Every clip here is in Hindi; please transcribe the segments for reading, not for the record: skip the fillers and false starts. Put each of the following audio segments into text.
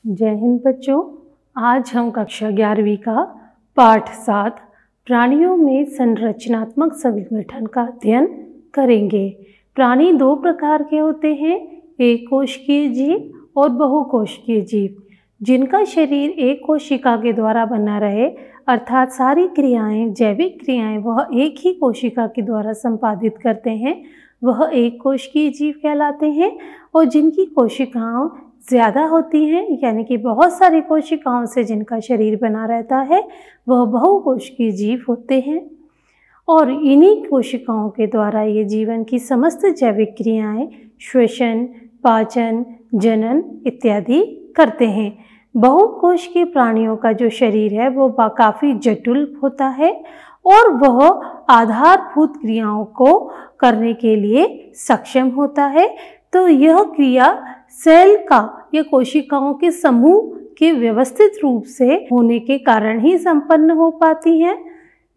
जय हिंद बच्चों। आज हम कक्षा 11वीं का पाठ 7 प्राणियों में संरचनात्मक संगठन का अध्ययन करेंगे। प्राणी दो प्रकार के होते हैं, एक कोशिकीय जीव और बहुकोशिकीय जीव। जिनका शरीर एक कोशिका के द्वारा बना रहे अर्थात सारी क्रियाएं, जैविक क्रियाएं वह एक ही कोशिका के द्वारा संपादित करते हैं, वह एक कोशिकीय जीव कहलाते हैं। और जिनकी कोशिकाएं ज़्यादा होती हैं, यानी कि बहुत सारी कोशिकाओं से जिनका शरीर बना रहता है, वह बहुकोशिकीय जीव होते हैं। और इन्हीं कोशिकाओं के द्वारा ये जीवन की समस्त जैविक क्रियाएं श्वसन, पाचन, जनन इत्यादि करते हैं। बहुकोशिकीय प्राणियों का जो शरीर है वो काफ़ी जटिल होता है और वह आधारभूत क्रियाओं को करने के लिए सक्षम होता है। तो यह क्रिया सेल का या कोशिकाओं के समूह के व्यवस्थित रूप से होने के कारण ही संपन्न हो पाती हैं।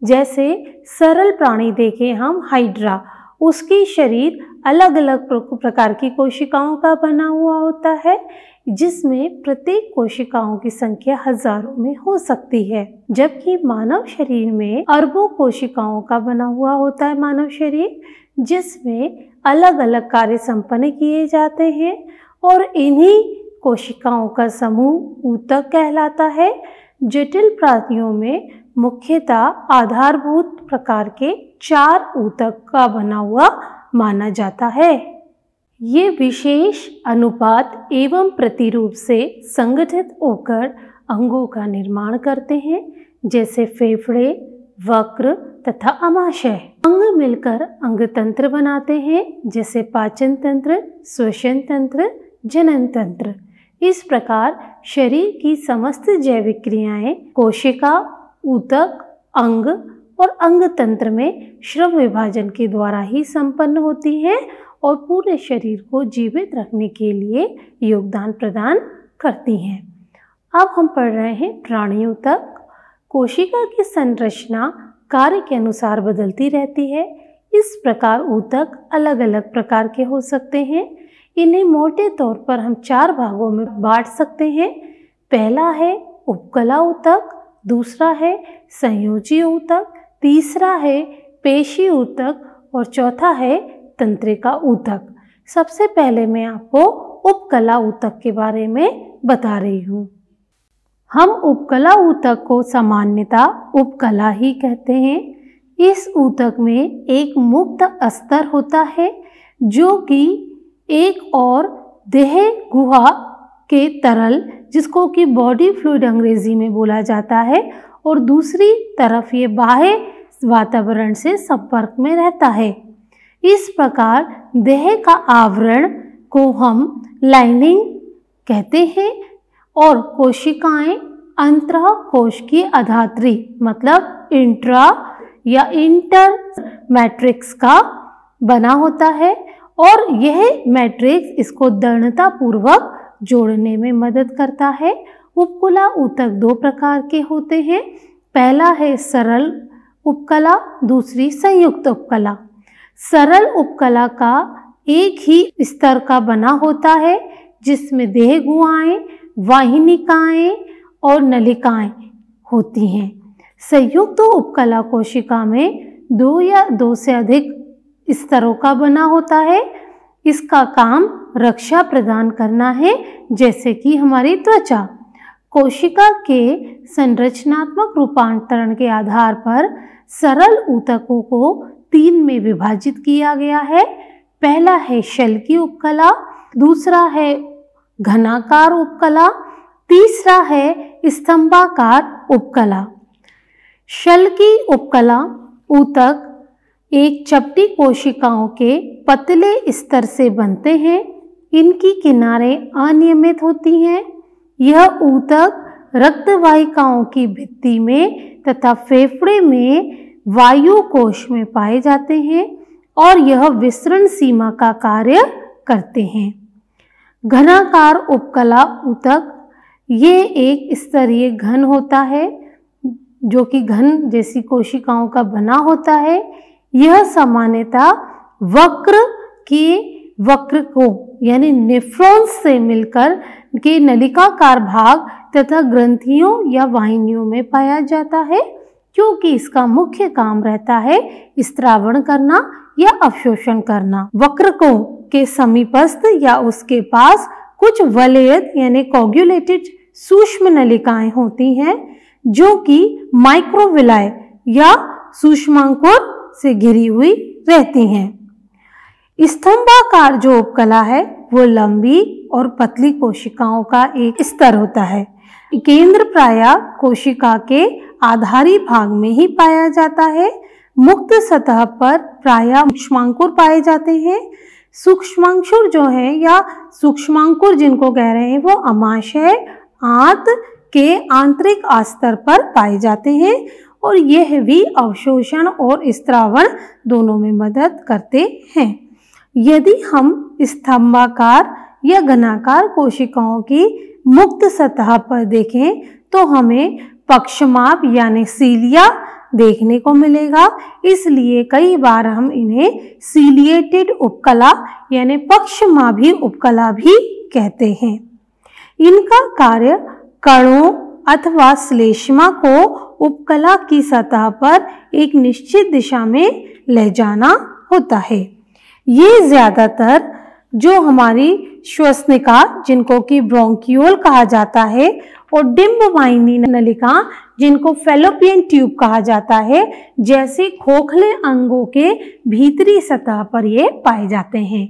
जैसे सरल प्राणी देखें हम, हाइड्रा, उसकी शरीर अलग अलग प्रकार की कोशिकाओं का बना हुआ होता है, जिसमें प्रत्येक कोशिकाओं की संख्या हजारों में हो सकती है। जबकि मानव शरीर में अरबों कोशिकाओं का बना हुआ होता है मानव शरीर, जिसमें अलग अलग कार्य संपन्न किए जाते हैं। और इन्हीं कोशिकाओं का समूह ऊतक कहलाता है। जटिल प्राणियों में मुख्यतः आधारभूत प्रकार के 4 ऊतक का बना हुआ माना जाता है। ये विशेष अनुपात एवं प्रतिरूप से संगठित होकर अंगों का निर्माण करते हैं, जैसे फेफड़े, वक्र तथा अमाशय। अंग मिलकर अंग तंत्र बनाते हैं, जैसे पाचन तंत्र, श्वसन तंत्र, जनन तंत्र। इस प्रकार शरीर की समस्त जैविक क्रियाएं कोशिका, ऊतक, अंग और अंग तंत्र में श्रव्य विभाजन के द्वारा ही संपन्न होती हैं और पूरे शरीर को जीवित रखने के लिए योगदान प्रदान करती हैं। अब हम पढ़ रहे हैं प्राणी ऊतक। कोशिका की संरचना कार्य के अनुसार बदलती रहती है। इस प्रकार ऊतक अलग अलग प्रकार के हो सकते हैं। इन्हें मोटे तौर पर हम 4 भागों में बांट सकते हैं। पहला है उपकला ऊतक, दूसरा है संयोजी ऊतक, तीसरा है पेशी ऊतक और चौथा है तंत्रिका ऊतक। सबसे पहले मैं आपको उपकला ऊतक के बारे में बता रही हूँ। हम उपकला ऊतक को सामान्यतः उपकला ही कहते हैं। इस ऊतक में एक मुक्त अस्तर होता है जो कि एक और देह गुहा के तरल, जिसको कि बॉडी फ्लूइड अंग्रेजी में बोला जाता है, और दूसरी तरफ ये बाह्य वातावरण से संपर्क में रहता है। इस प्रकार देह का आवरण को हम लाइनिंग कहते हैं और कोशिकाएं अंतः कोश की अधात्री मतलब इंट्रा या इंटर मैट्रिक्स का बना होता है और यह मैट्रिक्स इसको दृढ़ता पूर्वक जोड़ने में मदद करता है। उपकला ऊतक 2 प्रकार के होते हैं। पहला है सरल उपकला, दूसरी संयुक्त उपकला। सरल उपकला का एक ही स्तर का बना होता है, जिसमें देह गुहाएं, वाहिनिकाएं और नलिकाएं होती हैं। संयुक्त उपकला कोशिका में 2 या 2 से अधिक स्तरों का बना होता है। इसका काम रक्षा प्रदान करना है, जैसे कि हमारी त्वचा। कोशिका के संरचनात्मक रूपांतरण के आधार पर सरल ऊतकों को 3 में विभाजित किया गया है। पहला है शल्की उपकला, दूसरा है घनाकार उपकला, तीसरा है स्तंभाकार उपकला। शल्की उपकला ऊतक एक चपटी कोशिकाओं के पतले स्तर से बनते हैं। इनकी किनारे अनियमित होती हैं। यह ऊतक रक्तवाहिकाओं की भित्ति में तथा फेफड़े में वायु कोश में पाए जाते हैं और यह विसरण सीमा का कार्य करते हैं। घनाकार उपकला ऊतक ये एक स्तरीय घन होता है, जो कि घन जैसी कोशिकाओं का बना होता है। यह सामान्यतः वक्र के वक्र को यानी नेफ्रॉन्स से मिलकर के नलिकाकार भाग तथा ग्रंथियों या वाहिनियों में पाया जाता है, क्योंकि इसका मुख्य काम रहता है स्त्रावण करना या अवशोषण करना। वक्रकों के समीपस्थ या उसके पास कुछ वलयित यानी कोगुलेटेड सूक्ष्म नलिकाएं होती हैं, जो कि माइक्रोविलाय या सूक्ष्मांकुर से घिरी हुई रहती हैं। स्तंभाकार जो उपकला है वो लंबी और पतली कोशिकाओं का एक स्तर होता है। केंद्र प्रायः कोशिका के आधारी भाग में ही पाया जाता है। मुक्त सतह पर प्रायः सूक्ष्मांकुर पाए जाते हैं। सूक्ष्मांकुर जो है या सूक्ष्मांकुर जिनको कह रहे हैं वो अमाशय आंत के आंतरिक आस्तर पर पाए जाते हैं और यह भी अवशोषण और स्त्रावण दोनों में मदद करते हैं। यदि हम स्तंभाकार या घनाकार कोशिकाओं की मुक्त सतह पर देखें तो हमें पक्षमाप यानी सीलिया देखने को मिलेगा, इसलिए कई बार हम इन्हें सीलिएटेड उपकला यानी पक्षमापी उपकला भी कहते हैं। इनका कार्य कणों अथवा श्लेष्मा को उपकला की सतह पर एक निश्चित दिशा में ले जाना होता है। ये ज्यादातर जो हमारी श्वसनिका जिनको कि ब्रोंकियोल कहा जाता है और डिंबवाहिनी नलिका जिनको फैलोपियन ट्यूब कहा जाता है, जैसे खोखले अंगों के भीतरी सतह पर ये पाए जाते हैं।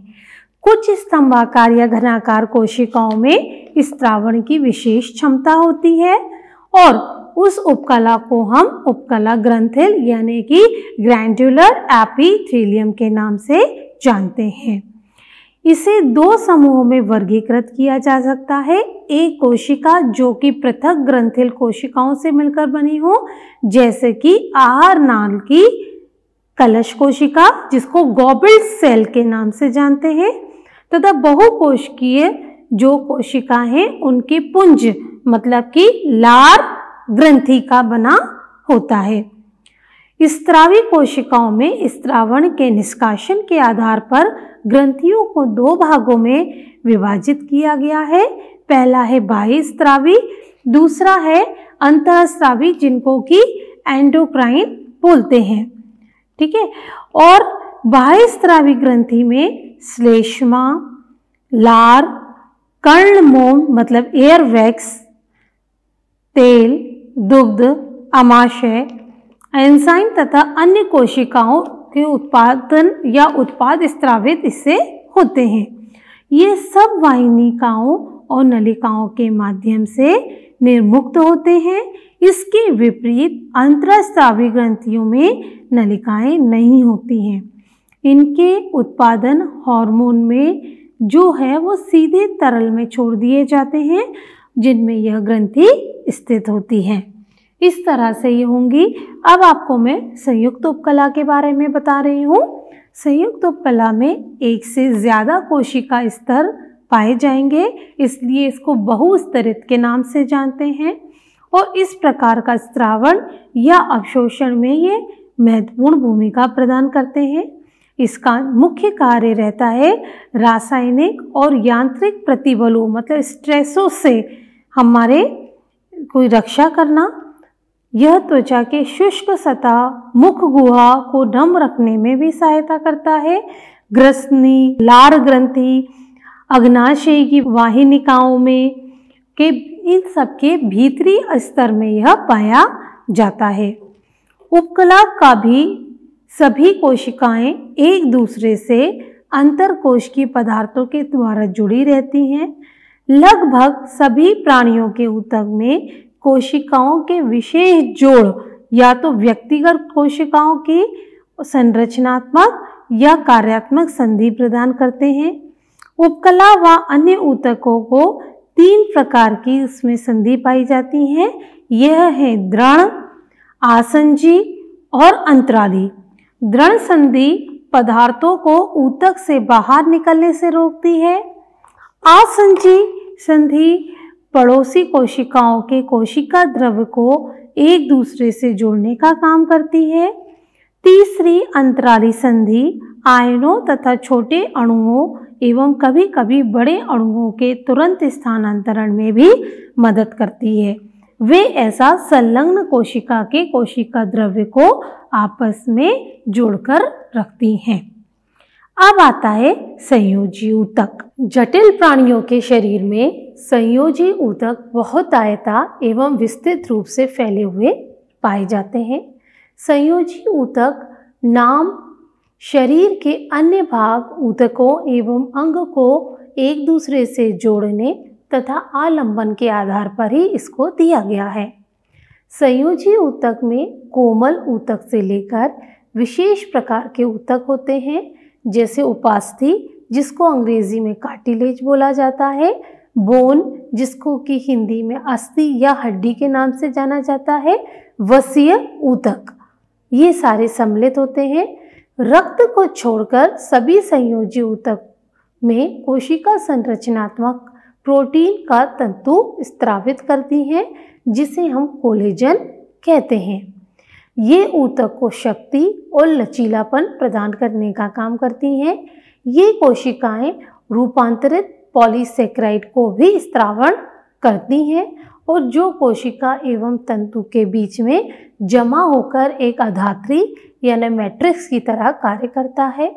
कुछ स्तंभाकार या घनाकार कोशिकाओं में स्त्रावण की विशेष क्षमता होती है और उस उपकला को हम उपकला ग्रंथिल यानी कि ग्लैंडुलर एपिथेलियम के नाम से जानते हैं। इसे दो समूहों में वर्गीकृत किया जा सकता है। एक कोशिका जो कि पृथक ग्रंथिल कोशिकाओं से मिलकर बनी हो, जैसे कि आहार नाल की कलश कोशिका जिसको गॉबल्ड सेल के नाम से जानते हैं, तथा बहुकोशिकीय जो कोशिका हैं उनके पुंज मतलब कि लार ग्रंथि का बना होता है। स्त्रावी कोशिकाओं में स्त्रावण के निष्कासन के आधार पर ग्रंथियों को दो भागों में विभाजित किया गया है। पहला है बाह्य स्त्रावी, दूसरा है अंतःस्रावी जिनको कि एंडोक्राइन बोलते हैं। ठीक है, और बाह्य स्त्रावी ग्रंथि में श्लेष्मा, लार, कर्णमोम मतलब एयर वैक्स, तेल, दुग्ध, अमाशय, एंजाइम तथा अन्य कोशिकाओं के उत्पादन या उत्पाद स्त्रावित इससे होते हैं। ये सब वाहिनिकाओं और नलिकाओं के माध्यम से निर्मुक्त होते हैं। इसके विपरीत अंतःस्रावी ग्रंथियों में नलिकाएं नहीं होती हैं। इनके उत्पादन हार्मोन में जो है वो सीधे तरल में छोड़ दिए जाते हैं, जिनमें यह ग्रंथि स्थित होती है। इस तरह से ये होंगी। अब आपको मैं संयुक्त उपकला के बारे में बता रही हूँ। संयुक्त उपकला में एक से ज़्यादा कोशिका स्तर पाए जाएंगे, इसलिए इसको बहुस्तरित के नाम से जानते हैं और इस प्रकार का स्त्रावण या अवशोषण में ये महत्वपूर्ण भूमिका प्रदान करते हैं। इसका मुख्य कार्य रहता है रासायनिक और यांत्रिक प्रतिबलों मतलब स्ट्रेसों से हमारे कोई रक्षा करना। यह त्वचा के शुष्क सतह मुख गुहा को नम रखने में भी सहायता करता है। ग्रसनी, लार ग्रंथि, अग्नाशय की वाहिनिकाओं में के इन सब के भीतरी स्तर में यह पाया जाता है। उपकला का भी सभी कोशिकाएं एक दूसरे से अंतरकोशिकीय पदार्थों के द्वारा जुड़ी रहती हैं। लगभग सभी प्राणियों के ऊतक में कोशिकाओं के विशेष जोड़ या तो व्यक्तिगत कोशिकाओं की संरचनात्मक या कार्यात्मक संधि प्रदान करते हैं। उपकला व अन्य ऊतकों को तीन प्रकार की इसमें संधि पाई जाती हैं। यह है दृढ़, आसंजी और अंतराली। दृढ़ संधि पदार्थों को ऊतक से बाहर निकलने से रोकती है। आसंजी संधि पड़ोसी कोशिकाओं के कोशिका द्रव्य को एक दूसरे से जोड़ने का काम करती है। तीसरी अंतराली संधि आयनों तथा छोटे अणुओं एवं कभी कभी बड़े अणुओं के तुरंत स्थानांतरण में भी मदद करती है। वे ऐसा संलग्न कोशिका के कोशिका द्रव्य को आपस में जोड़कर रखती हैं। अब आता है संयोजी ऊतक। जटिल प्राणियों के शरीर में संयोजी ऊतक बहुतायता एवं विस्तृत रूप से फैले हुए पाए जाते हैं। संयोजी ऊतक नाम शरीर के अन्य भाग ऊतकों एवं अंग को एक दूसरे से जोड़ने तथा आलंबन के आधार पर ही इसको दिया गया है। संयोजी ऊतक में कोमल ऊतक से लेकर विशेष प्रकार के ऊतक होते हैं, जैसे उपास्थि जिसको अंग्रेजी में कार्टिलेज बोला जाता है, बोन जिसको कि हिंदी में अस्थि या हड्डी के नाम से जाना जाता है, वसीय ऊतक, ये सारे सम्मिलित होते हैं। रक्त को छोड़कर सभी संयोजी ऊतक में कोशिका संरचनात्मक प्रोटीन का तंतु स्त्रावित करती हैं, जिसे हम कोलेजन कहते हैं। ये ऊतक को शक्ति और लचीलापन प्रदान करने का काम करती हैं। ये कोशिकाएं रूपांतरित पॉलीसेकेराइड को भी स्त्रावण करती हैं और जो कोशिका एवं तंतु के बीच में जमा होकर एक अधात्री यानी मैट्रिक्स की तरह कार्य करता है।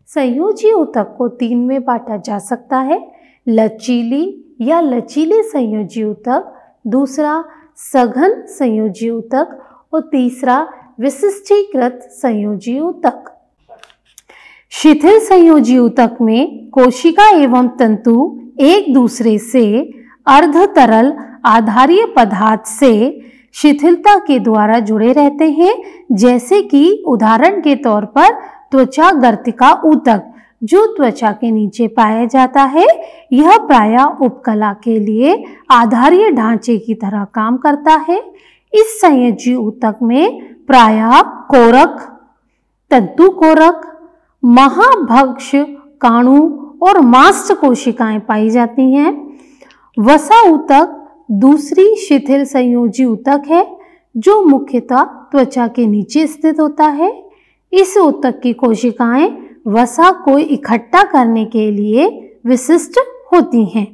संयोजी ऊतक को 3 में बांटा जा सकता है, लचीली या लचीले संयोजी ऊतक, दूसरा सघन संयोजी ऊतक और तीसरा विशिष्टीकृत संयोजी ऊतक। शिथिल संयोजी ऊतक में कोशिका एवं तंतु एक दूसरे से अर्ध तरल आधारीय पदार्थ से शिथिलता के द्वारा जुड़े रहते हैं, जैसे कि उदाहरण के तौर पर त्वचा गर्तिका ऊतक जो त्वचा के नीचे पाया जाता है। यह प्रायः उपकला के लिए आधारीय ढांचे की तरह काम करता है। इस संयोजी ऊतक में प्रायः कोरक, तंतु कोरक, महाभक्ष काणु और मांस कोशिकाएं पाई जाती हैं। वसा ऊतक दूसरी शिथिल संयोजी ऊतक है जो मुख्यतः त्वचा के नीचे स्थित होता है। इस ऊतक की कोशिकाएं वसा को इकट्ठा करने के लिए विशिष्ट होती हैं।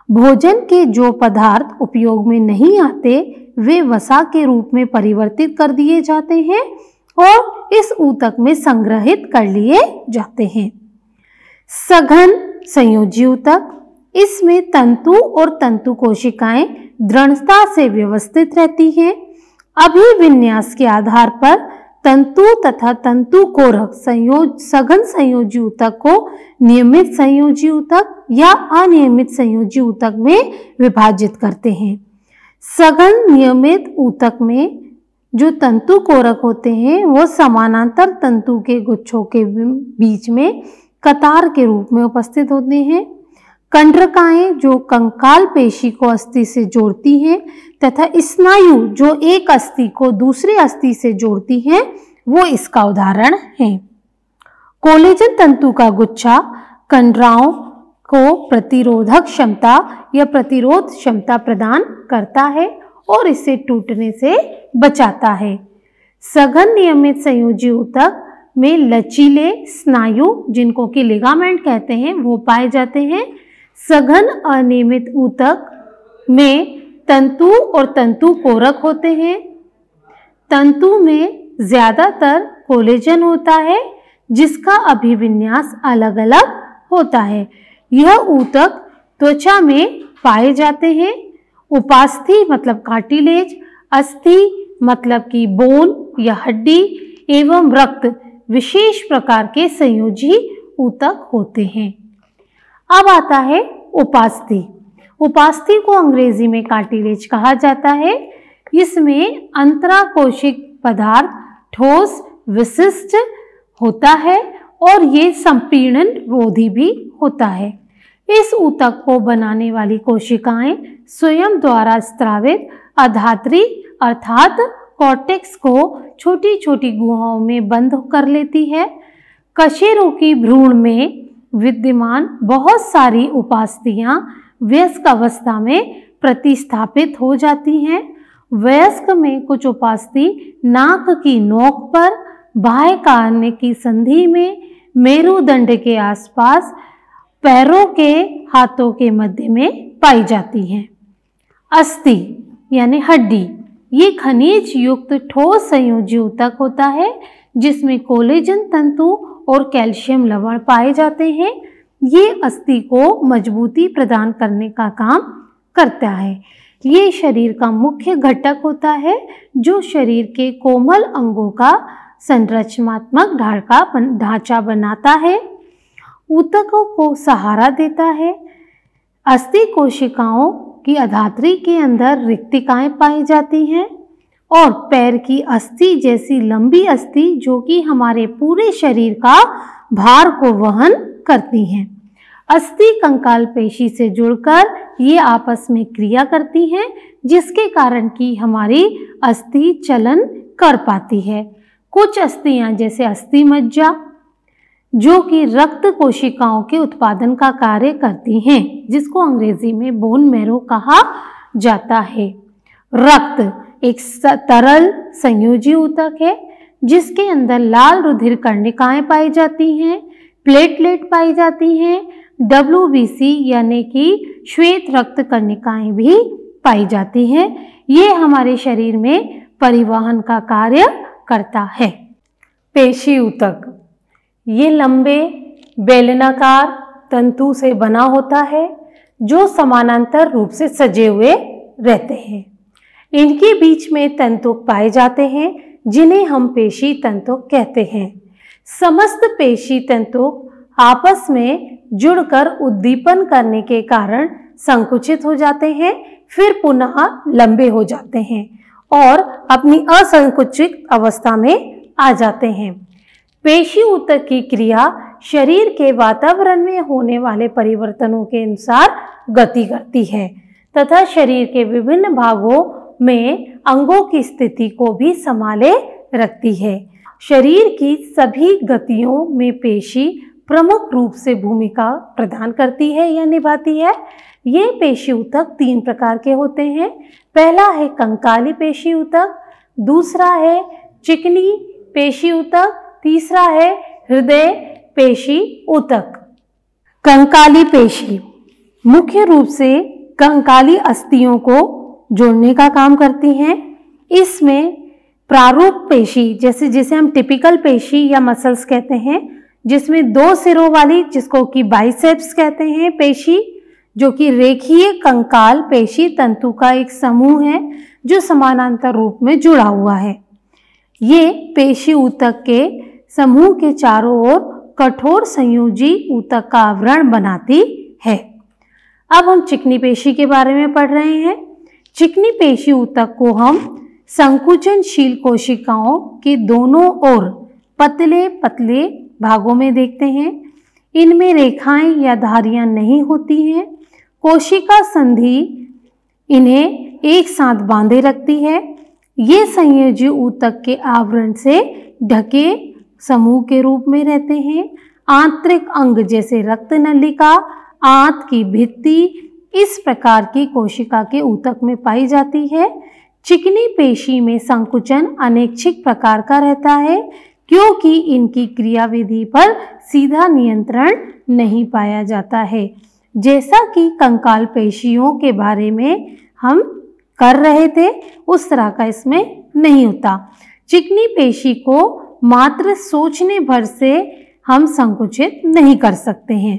भोजन के जो पदार्थ उपयोग में नहीं आते वे वसा के रूप में परिवर्तित कर दिए जाते हैं और इस ऊतक में संग्रहित कर लिए जाते हैं। सघन संयोजी ऊतक, इसमें तंतु और तंतु कोशिकाएं दृढ़ता से व्यवस्थित रहती हैं। अभिविन्यास के आधार पर तंतु तथा तंतु कोरक सघन संयोजी ऊतक को नियमित संयोजी ऊतक या अनियमित संयोजी ऊतक में विभाजित करते हैं। सघन नियमित ऊतक में जो तंतु कोरक होते हैं वो समानांतर तंतु के गुच्छों के बीच में कतार के रूप में उपस्थित होते हैं। कंडरकाएं जो कंकाल पेशी को अस्थि से जोड़ती हैं तथा स्नायु जो एक अस्थि को दूसरे अस्थि से जोड़ती हैं वो इसका उदाहरण है। कोलेजन तंतु का गुच्छा कंडराओं को प्रतिरोधक क्षमता या प्रतिरोध क्षमता प्रदान करता है और इसे टूटने से बचाता है। सघन नियमित संयोजी ऊतक में लचीले स्नायु जिनको कि लिगामेंट कहते हैं वो पाए जाते हैं। सघन अनियमित ऊतक में तंतु और तंतु कोरक होते हैं। तंतु में ज्यादातर कोलेजन होता है जिसका अभिविन्यास अलग अलग होता है। यह ऊतक त्वचा में पाए जाते हैं। उपास्थि मतलब कार्टिलेज, अस्थि मतलब कि बोन या हड्डी एवं रक्त विशेष प्रकार के संयोजी ऊतक होते हैं। अब आता है उपास्थि। उपास्थि को अंग्रेजी में कार्टिलेज कहा जाता है। इसमें अंतराकोशिक पदार्थ ठोस विशिष्ट होता है और ये संपीड़न रोधी भी होता है। इस ऊतक को बनाने वाली कोशिकाएं स्वयं द्वारा स्त्रावित अधात्री अर्थात कॉर्टेक्स को छोटी छोटी गुहाओं में बंद कर लेती है। कशेरुकी की भ्रूण में विद्यमान बहुत सारी उपास्थियां वयस्क अवस्था में प्रतिस्थापित हो जाती हैं। वयस्क में कुछ उपास्थि नाक की नोक पर, बाह्य कान की संधि में, मेरुदंड के आसपास पैरों के हाथों के मध्य में पाई जाती हैं। अस्थि यानी हड्डी, ये खनिज युक्त ठोस संयोजी ऊतक होता है जिसमें कोलेजन तंतु और कैल्शियम लवण पाए जाते हैं। ये अस्थि को मजबूती प्रदान करने का काम करता है। ये शरीर का मुख्य घटक होता है जो शरीर के कोमल अंगों का संरचनात्मक ढांचा बनाता है, ऊतकों को सहारा देता है। अस्थि कोशिकाओं की अधात्री के अंदर रिक्तिकाएं पाई जाती हैं और पैर की अस्थि जैसी लंबी अस्थि जो कि हमारे पूरे शरीर का भार को वहन करती हैं। अस्थि कंकाल पेशी से जुड़कर ये आपस में क्रिया करती हैं जिसके कारण कि हमारी अस्थि चलन कर पाती है। कुछ अस्थियां जैसे अस्थि मज्जा जो कि रक्त कोशिकाओं के उत्पादन का कार्य करती हैं, जिसको अंग्रेजी में बोन मैरो कहा जाता है। रक्त एक तरल संयोजी ऊतक है जिसके अंदर लाल रुधिर कर्णिकाएं पाई जाती हैं, प्लेटलेट पाई जाती हैं, WBC यानी कि श्वेत रक्त कर्णिकाएं भी पाई जाती हैं। ये हमारे शरीर में परिवहन का कार्य करता है। पेशी ऊतक, ये लंबे बेलनाकार तंतु से बना होता है जो समानांतर रूप से सजे हुए रहते हैं। इनके बीच में तंतुक पाए जाते हैं जिन्हें हम पेशी तंतुक कहते हैं। समस्त पेशी तंतुक आपस में जुड़कर उद्दीपन करने के कारण संकुचित हो जाते हैं, फिर पुनः लंबे हो जाते हैं और अपनी असंकुचित अवस्था में आ जाते हैं। पेशी ऊतक की क्रिया शरीर के वातावरण में होने वाले परिवर्तनों के अनुसार गति करती है तथा शरीर के विभिन्न भागों में अंगों की स्थिति को भी संभाले रखती है। शरीर की सभी गतियों में पेशी प्रमुख रूप से भूमिका प्रदान करती है या निभाती है। ये पेशी ऊतक 3 प्रकार के होते हैं। पहला है कंकाली पेशी ऊतक, दूसरा है चिकनी पेशी ऊतक, तीसरा है हृदय पेशी ऊतक। कंकाली पेशी मुख्य रूप से कंकाली अस्थियों को जोड़ने का काम करती हैं। इसमें प्रारूप पेशी जिसे हम टिपिकल पेशी या मसल्स कहते हैं, जिसमें 2 सिरों वाली जिसको कि बाइसेप्स कहते हैं पेशी, जो कि रेखीय कंकाल पेशी तंतु का एक समूह है जो समानांतर रूप में जुड़ा हुआ है। ये पेशी ऊतक के समूह के चारों ओर कठोर संयोजी ऊतक का आवरण बनाती है। अब हम चिकनी पेशी के बारे में पढ़ रहे हैं। चिकनी पेशी ऊतक को हम संकुचनशील कोशिकाओं के दोनों ओर पतले पतले भागों में देखते हैं। इनमें रेखाएं या धारियां नहीं होती हैं। कोशिका संधि इन्हें एक साथ बांधे रखती है। ये संयोजी ऊतक के आवरण से ढके समूह के रूप में रहते हैं। आंतरिक अंग जैसे रक्त नलिका, आंत की भित्ति इस प्रकार की कोशिका के ऊतक में पाई जाती है। चिकनी पेशी में संकुचन अनैच्छिक प्रकार का रहता है क्योंकि इनकी क्रियाविधि पर सीधा नियंत्रण नहीं पाया जाता है। जैसा कि कंकाल पेशियों के बारे में हम कर रहे थे उस तरह का इसमें नहीं होता। चिकनी पेशी को मात्र सोचने भर से हम संकुचित नहीं कर सकते हैं।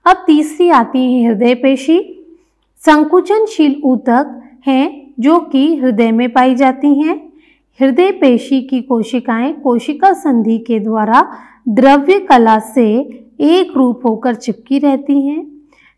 अब तीसरी आती है हृदय पेशी। संकुचनशील ऊतक हैं जो कि हृदय में पाई जाती हैं। हृदय पेशी की कोशिकाएं कोशिका संधि के द्वारा द्रव्य कला से एक रूप होकर चिपकी रहती हैं।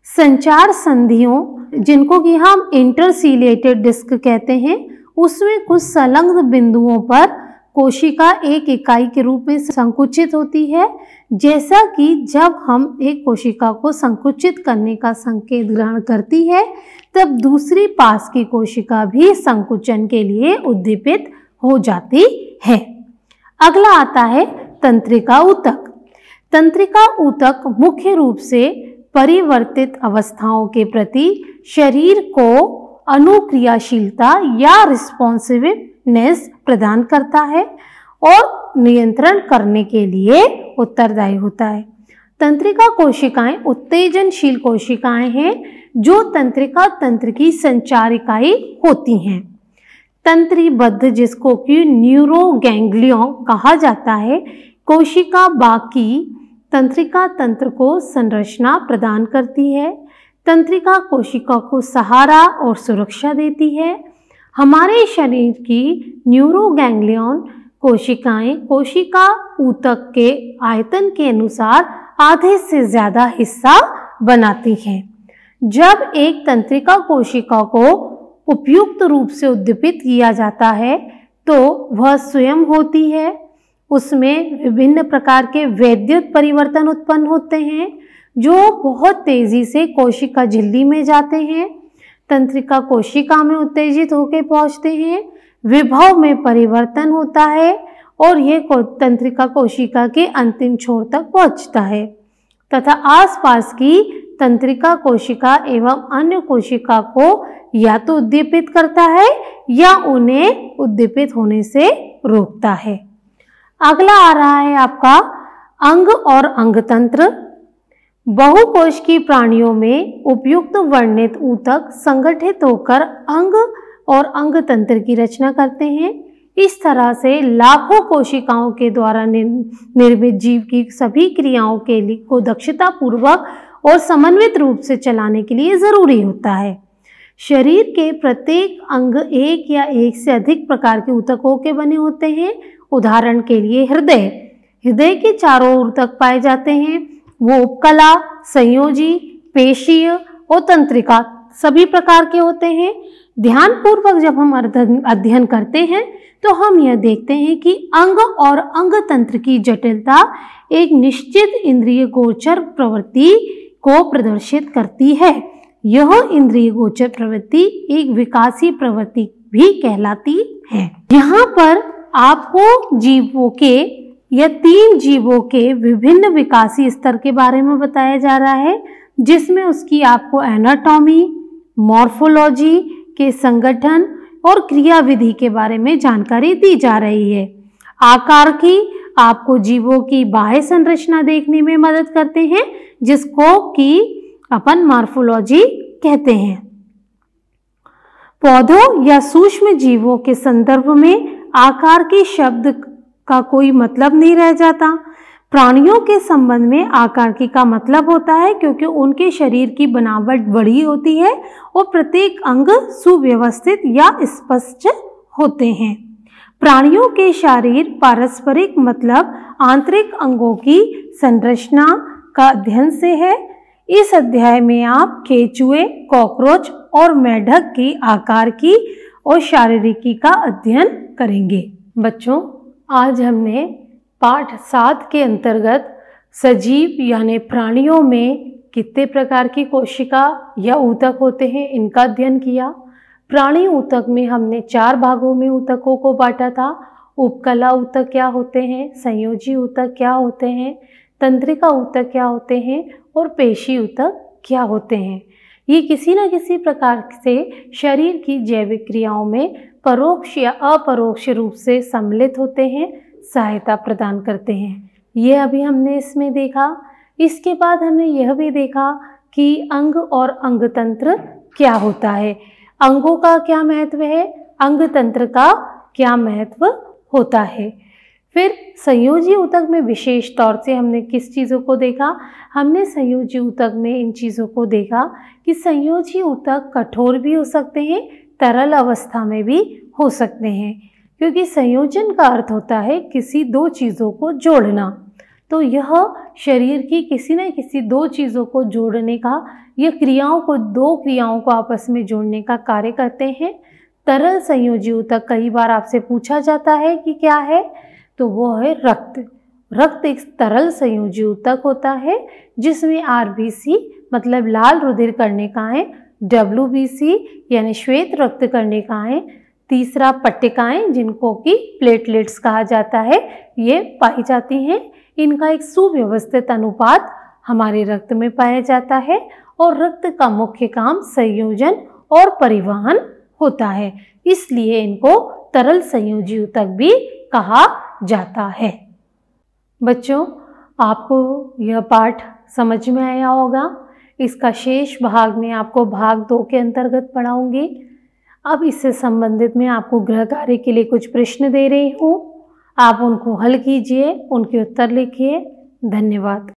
संचार संधियों जिनको कि हम इंटरसीलिएटेड डिस्क कहते हैं, उसमें कुछ संलग्न बिंदुओं पर कोशिका एक इकाई के रूप में संकुचित होती है। जैसा कि जब हम एक कोशिका को संकुचित करने का संकेत ग्रहण करती है तब दूसरी पास की कोशिका भी संकुचन के लिए उद्दीपित हो जाती है। अगला आता है तंत्रिका ऊतक। तंत्रिका ऊतक मुख्य रूप से परिवर्तित अवस्थाओं के प्रति शरीर को अनुक्रियाशीलता या रिस्पॉन्सिवनेस प्रदान करता है और नियंत्रण करने के लिए उत्तरदायी होता है। तंत्रिका कोशिकाएं उत्तेजनशील कोशिकाएं हैं जो तंत्रिका तंत्र की संचार इकाई होती हैं। तंत्रीबद्ध, जिसको कि न्यूरोगैंग्लियन कहा जाता है, कोशिका बाकी तंत्रिका तंत्र को संरचना प्रदान करती है। तंत्रिका कोशिका को सहारा और सुरक्षा देती है। हमारे शरीर की न्यूरोगैंग्लियन कोशिकाएं कोशिका ऊतक के आयतन के अनुसार आधे से ज़्यादा हिस्सा बनाती हैं। जब एक तंत्रिका कोशिका को उपयुक्त रूप से उद्दीपित किया जाता है तो वह स्वयं होती है। उसमें विभिन्न प्रकार के वैद्युत परिवर्तन उत्पन्न होते हैं जो बहुत तेजी से कोशिका झिल्ली में जाते हैं, तंत्रिका कोशिका में उत्तेजित होकर पहुंचते हैं, विभव में परिवर्तन होता है और यह तंत्रिका कोशिका के अंतिम छोर तक पहुंचता है तथा आसपास की तंत्रिका कोशिका एवं अन्य कोशिका को या तो उद्दीपित करता है या उन्हें उद्दीपित होने से रोकता है। अगला आ रहा है आपका अंग और अंगतंत्र। बहुकोशिकीय प्राणियों में उपयुक्त वर्णित ऊतक संगठित होकर अंग और अंगतंत्र की रचना करते हैं। इस तरह से लाखों कोशिकाओं के द्वारा निर्मित जीव की सभी क्रियाओं के लिए को दक्षतापूर्वक और समन्वित रूप से चलाने के लिए जरूरी होता है। शरीर के प्रत्येक अंग एक या एक से अधिक प्रकार के ऊतकों के बने होते हैं। उदाहरण के लिए हृदय के चारों ऊतक पाए जाते हैं। वो उपकला, संयोजी, पेशीय और तंत्रिका सभी प्रकार के होते हैं। ध्यानपूर्वक जब हम अध्ययन करते हैं तो हम यह देखते हैं कि अंग और अंग तंत्र की जटिलता एक निश्चित इंद्रिय गोचर प्रवृत्ति को प्रदर्शित करती है। यह इंद्रिय गोचर प्रवृत्ति एक विकासी प्रवृत्ति भी कहलाती है। यहाँ पर आपको जीवों के या 3 जीवों के विभिन्न विकासी स्तर के बारे में बताया जा रहा है, जिसमें उसकी आपको एनाटॉमी, मॉर्फोलॉजी के संगठन और क्रियाविधि के बारे में जानकारी दी जा रही है। आकार की आपको जीवों की बाह्य संरचना देखने में मदद करते हैं, जिसको कि अपन मॉर्फोलॉजी कहते हैं। पौधों या सूक्ष्म जीवों के संदर्भ में आकार के शब्द का कोई मतलब नहीं रह जाता। प्राणियों के संबंध में आकारिकी का मतलब होता है क्योंकि उनके शरीर की बनावट बड़ी होती है और प्रत्येक अंग सुव्यवस्थित या स्पष्ट होते हैं। प्राणियों के शरीर पारस्परिक मतलब आंतरिक अंगों की संरचना का अध्ययन से है। इस अध्याय में आप केंचुए, कॉकरोच और मेढक की आकार की और शारीरिकी का अध्ययन करेंगे। बच्चों, आज हमने पाठ 7 के अंतर्गत सजीव यानी प्राणियों में कितने प्रकार की कोशिका या ऊतक होते हैं इनका अध्ययन किया। प्राणी ऊतक में हमने 4 भागों में ऊतकों को बांटा था। उपकला ऊतक क्या होते हैं, संयोजी ऊतक क्या होते हैं, तंत्रिका ऊतक क्या होते हैं और पेशी ऊतक क्या होते हैं। ये किसी न किसी प्रकार से शरीर की जैविक क्रियाओं में परोक्ष या अपरोक्ष रूप से सम्मिलित होते हैं, सहायता प्रदान करते हैं। ये अभी हमने इसमें देखा। इसके बाद हमने यह भी देखा कि अंग और अंगतंत्र क्या होता है, अंगों का क्या महत्व है, अंगतंत्र का क्या महत्व होता है। फिर संयोजी ऊतक में विशेष तौर से हमने किस चीज़ों को देखा, हमने संयोजी ऊतक में इन चीज़ों को देखा कि संयोजी ऊतक कठोर भी हो सकते हैं, तरल अवस्था में भी हो सकते हैं, क्योंकि संयोजन का अर्थ होता है किसी 2 चीज़ों को जोड़ना। तो यह शरीर की किसी न किसी 2 चीज़ों को जोड़ने का, यह क्रियाओं को 2 क्रियाओं को आपस में जोड़ने का कार्य करते हैं। तरल संयोजी ऊतक कई बार आपसे पूछा जाता है कि क्या है, तो वो है रक्त। रक्त एक तरल संयोजी ऊतक होता है जिसमें RBC मतलब लाल रुधिर कर्णिकाएं, WBC यानी श्वेत रक्त कर्णिकाएं, तीसरा पट्टिकाएं जिनको कि प्लेटलेट्स कहा जाता है, ये पाई जाती हैं। इनका एक सुव्यवस्थित अनुपात हमारे रक्त में पाया जाता है और रक्त का मुख्य काम संयोजन और परिवहन होता है, इसलिए इनको तरल संयोजी ऊतक भी कहा जाता है। बच्चों, आपको यह पाठ समझ में आया होगा। इसका शेष भाग में आपको भाग 2 के अंतर्गत पढ़ाऊंगी। अब इससे संबंधित मैं आपको गृह कार्य के लिए कुछ प्रश्न दे रही हूँ, आप उनको हल कीजिए, उनके उत्तर लिखिए। धन्यवाद।